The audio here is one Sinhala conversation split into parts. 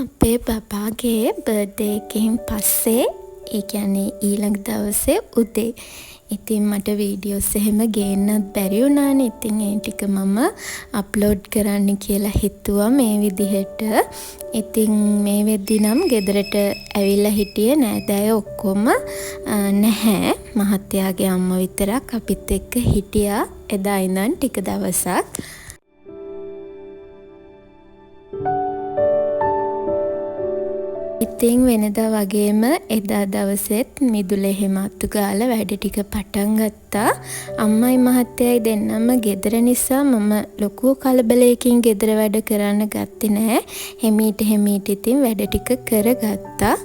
අපේ බබාගේ බර්ත්ඩේ එකකින් පස්සේ ඒ කියන්නේ ඊළඟ දවසේ උදේ. ඉතින් මට වීඩියෝස් එහෙම ගේන්නත් බැරි වුණානේ. ඉතින් ඒ ටික මම අප්ලෝඩ් කරන්න කියලා හිතුවා මේ විදිහට. ඉතින් මේ වෙද්දි නම් ගෙදරට ඇවිල්ලා හිටියේ නෑදෑයෝ ඔක්කොම නැහැ. මහත්තයාගේ අම්මා විතරක් අපිත් එක්ක හිටියා එදා ඉඳන් ටික දවසක්. ඉතින් වෙනදා වගේම එදා දවසෙත් මිදුල එහෙම අත්තු ගාලා වැඩ ටික පටන් ගත්තා. අම්මයි මහත්තයයි දෙන්නම ගෙදර නිසා මම ලොකු කලබලයකින් ගෙදර වැඩ කරන්න ගත්තේ නෑ. හිමීට ඉතින් වැඩ ටික කරගත්තා.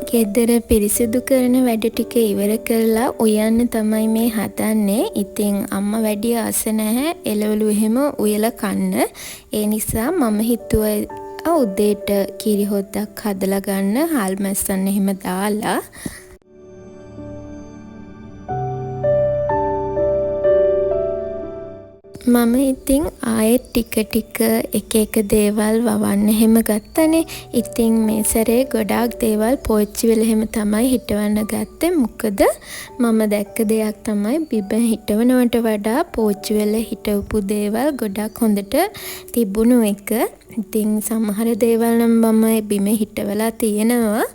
ගෙදර පිරිසිදු කරන වැඩ ටික ඉවර කරලා උයන්න තමයි මේ හදන්නේ. ඉතින් අම්මා වැඩි ආස නැහැ එළවලු එහෙම උයලා කන්න. ඒ නිසා මම හිතුවා උදේට කිරි හොද්දක් හදලා ගන්න හාල් මැස්සන් එහෙම දාලා. මම ඉතින් ආයෙත් ටික එක දේවල් වවන්න එහෙම ගත්තනේ. ඉතින් මේ සැරේ ගොඩාක් දේවල් පෝච්චි වෙලා එහෙම තමයි හිටවන්න ගත්තේ. මොකද මම දැක්ක දෙයක් තමයි බිම හිටවනවට වඩා පෝච්චි වෙලා හිටවපු දේවල් ගොඩක් හොඳට තිබුණු එක. ඉතින් සමහර දේවල් නම් මම බිම හිටවලා තියෙනවා.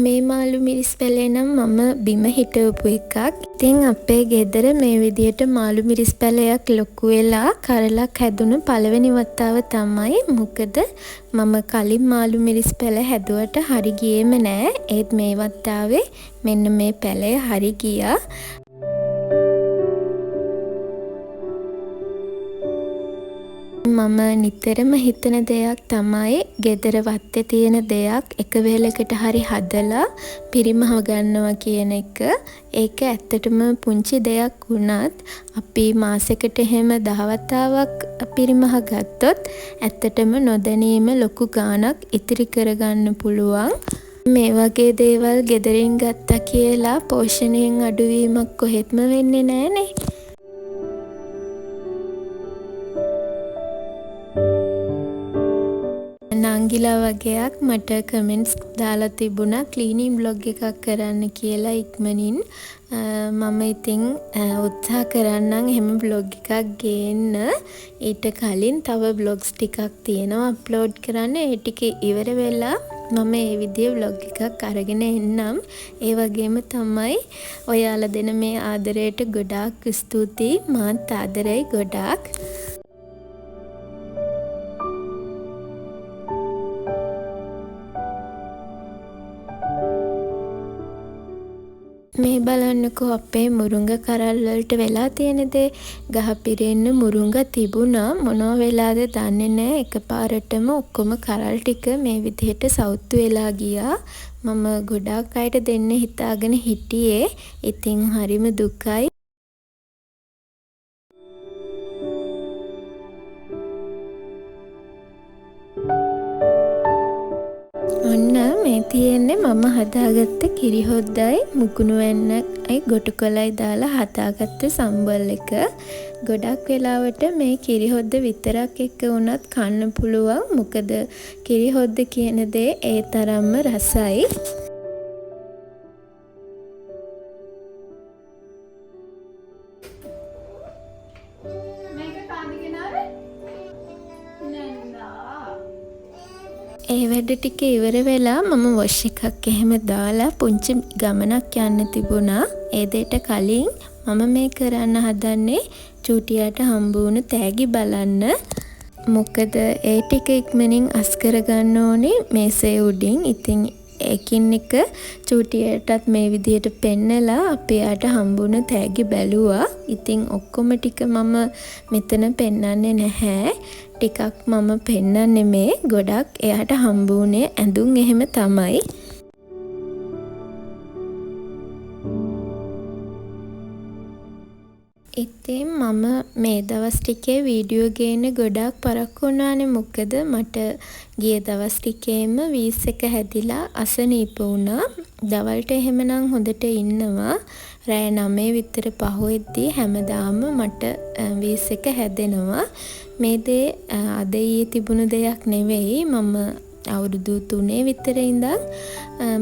මේ මාළු මිරිස් පැලේ නම් මම බිම හිටවපු එකක්. ඉතින් අපේ ගෙදර මේ විදියට මාළු මිරිස් පැලයක් ලොකු වෙලා කරලක් හැදුණු පළවෙනි වතාව තමයි. මොකද මම කලින් මාළු මිරිස් පැල හැදුවට හරි ගියේම නෑ. ඒත් මේ වතාවේ මෙන්න මේ පැලය හරි ගියා. මම නිතරම හිතන දෙයක් තමයි ගෙදර වත්තේ තියෙන දෙයක් එක වෙලකට හරි හදලා පිරිමහ ගන්නවා කියන එක. ඒක ඇත්තටම පුංචි දෙයක් වුණත් අපි මාසෙකට එහෙම 10 වතාවක් පිරිමහ ගත්තොත් ඇත්තටම නොදැනීම ලොකු ගාණක් ඉතිරි කරගන්න පුළුවන්. මේ වගේ දේවල් ගෙදරින් ගත්තා කියලා පෝෂණයෙන් අඩුවීමක් කොහෙත්ම වෙන්නේ නැහනේ. නංගිලා වගේක් මට කමෙන්ට්ස් දාලා තිබුණා ක්ලීනින් බ්ලොග් එකක් කරන්න කියලා ඉක්මනින්. මම ඉතින් උත්සාහ කරන්නම් එහෙම බ්ලොග් එකක් ගේන්න. ඊට කලින් තව බ්ලොග්ස් ටිකක් තියෙනවා අප්ලෝඩ් කරන්න. ඒ ටික ඉවර වෙලා මම ඒ විදිහේ බ්ලොග් එකක් අරගෙන එන්නම්. ඒ වගේම තමයි ඔයාලා දෙන මේ ආදරයට ගොඩාක් ස්තුතියි. මාත් ආදරෙයි ගොඩාක්. මේ බලන්නකෝ අපේ මුරුංග කරල් වලට වෙලා තියෙන දේ. ගහ පිරෙන්න මුරුංග තිබුණා මොනවා වෙලාද දන්නේ නැහැ. එකපාරටම ඔක්කොම කරල් ටික මේ විදිහට සවුත්තු වෙලා ගියා. මම ගොඩාක් අයට දෙන්න හිතාගෙන හිටියේ. ඉතින් හරිම දුකයි. ඔන්න මේ තියෙන්නේ මම හදාගත්ත කිරි හොද්දයි මුකුණු වෙන්නයි ගොටු කොලයි දාලා හදාගත්ත සම්බල් එක. ගොඩක් වෙලාවට මේ කිරි හොද්ද විතරක් එක්ක වුණත් කන්න පුළුවන්. මොකද කිරි හොද්ද කියන දේ ඒ තරම්ම රසයි. ඒ වැඩ ටික ඉවර වෙලා මම වොෂ් එකක් එහෙම දාලා පුංචි ගමනක් යන්න තිබුණා. ඒ දෙයට කලින් මම මේ කරන්න හදන්නේ චූටියට හම්බ වුණු තෑගි බලන්න. මොකද ඒ ටික ඉක්මනින් අස් කරගන්න ඕනේ මේසේ උඩින්. ඉතින් එකින් එක චූටියටත් මේ විදිහට පෙන්නලා අපේ යාට හම්බුණු තෑගි බැලුවා. ඉතින් ඔක්කොම ටික මම මෙතන පෙන්නන්නේ නැහැ. ටිකක් මම පෙන්නන්නේ මේ ගොඩක් එයාට හම්බුනේ ඇඳුම් එහෙම තමයි. ඉතින් මම මේ දවස් ටිකේ වීඩියෝ ගේන්න ගොඩාක් පරක්කු වුණානේ. මොකද මට ගිය දවස් ටිකේම වීස් එක හැදිලා අසනීප වුණා. දවල්ට එහෙමනම් හොඳට ඉන්නවා. රෑ 9 විතර පහුවෙද්දී හැමදාම මට වීස් එක හැදෙනවා. මේ දේ අද ඊයේ තිබුණු දෙයක් නෙවෙයි. මම අවුරුදු 3 විතර ඉඳන්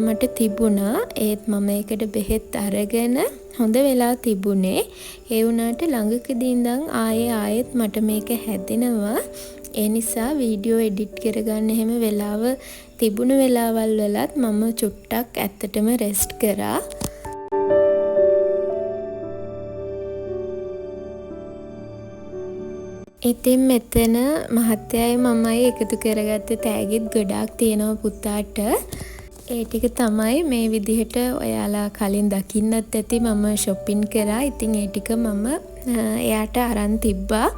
මට තිබුණා. ඒත් මම ඒකට බෙහෙත් අරගෙන හොඳ වෙලා තිබුණේ. ඒ වුණාට ළඟකදී ඉඳන් ආයෙත් මට මේක හැදෙනවා. ඒ නිසා වීඩියෝ එඩිට් කරගන්න එහෙම වෙලාව තිබුණු වෙලාවල් වලත් මම චුට්ටක් ඇත්තටම රෙස්ට් කරා. ඉතින් මෙතන මහත්තයයි මමයි එකතු කරගත්ත තෑගිත් ගොඩාක් තියෙනවා පුතාට. ඒ ටික තමයි මේ විදිහට ඔයාලා කලින් දකින්නත් ඇති මම shopping කරා. ඉතින් ඒ ටික මම එයාට අරන් තිබ්බා.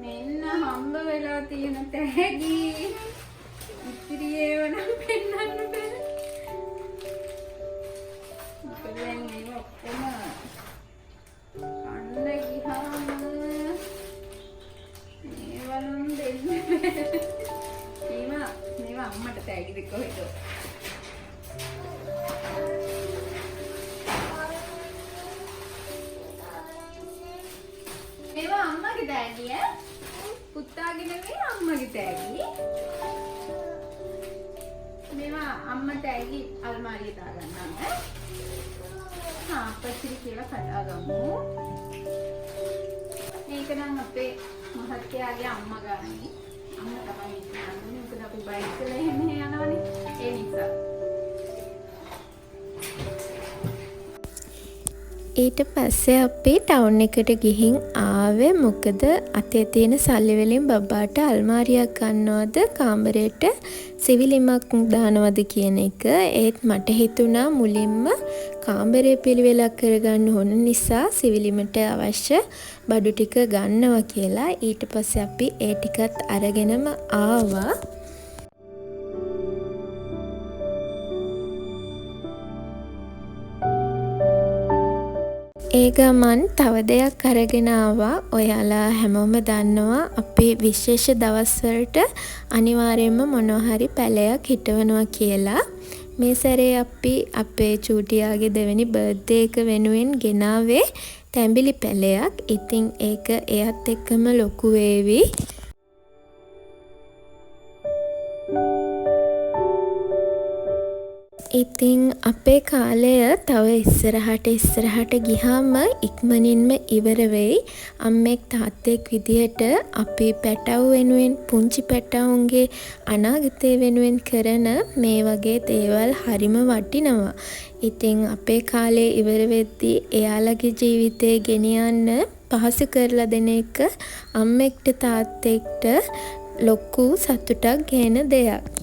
මෙන්න හම්බ වෙලා තියෙන තෑගි. ඉතිරි ඒව නම් පෙන්වන්න බෑ. මොකද දැන් මේව ඔක්කොම කන්න ගියාම මේවලුම් දෙන්න බෑ. මේවා අම්මට තෑගි දෙක කොහෙද? මේවා අම්මගේ තෑගි ඈ. පුතාගේ නෙමෙයි අම්මගේ තෑගි. මේවා අම්මා තෑගි අල්මාරියේ දාගන්නම් ඈ. අපච්චි කියලා කඩාගමු. මේක නම් අපේ මහත්තයාගේ අම්මා ගානේ. අම්මා තමයි ඉන්නේ. මොකද අපි බයික් වල එහෙම යනවනේ. ඒ නිසා. ඊට පස්සේ අපි ටවුන් එකට ගිහින් ආවේ. මොකද අතේ තියෙන සල්ලි වලින් බබාට අල්මාරියක් ගන්නවද කාමරේට සිවිලිමක් දානවද කියන එක. ඒත් මට හිතුණා මුලින්ම කාමරේ පිළිවෙලක් කරගන්න ඕන නිසා සිවිලිමට අවශ්‍ය බඩු ටික ගන්නවා කියලා. ඊට පස්සේ අපි ඒ ටිකත් අරගෙනම ආවා. ඒ ගමන් තව දෙයක් අරගෙන ආවා. ඔයාලා හැමෝම දන්නවා අපේ විශේෂ දවස්වලට අනිවාර්යයෙන්ම මොනවා හරි පැලයක් හිටවනවා කියලා. මේ සැරේ අපි අපේ චූටියාගේ දෙවෙනි බර්ත්ඩේ එක වෙනුවෙන් ගෙනාවේ තැඹිලි පැලයක්. ඉතින් ඒක එයත් එක්කම ලොකු වේවි. ඉතින් අපේ කාලය තව ඉස්සරහට ගිහාම ඉක්මනින්ම ඉවර වෙයි. අම්මෙක් තාත්තෙක් විදිහට අපි පැටව් වෙනුවෙන් පුංචි පැටවුන්ගේ අනාගතය වෙනුවෙන් කරන මේ වගේ දේවල් හරිම වටිනවා. ඉතින් අපේ කාලේ ඉවර වෙද්දී එයාලගේ ජීවිතේ ගෙනියන්න පහසු කරලා දෙන එක අම්මෙක්ට තාත්තෙක්ට ලොකු සතුටක් ගේන දෙයක්.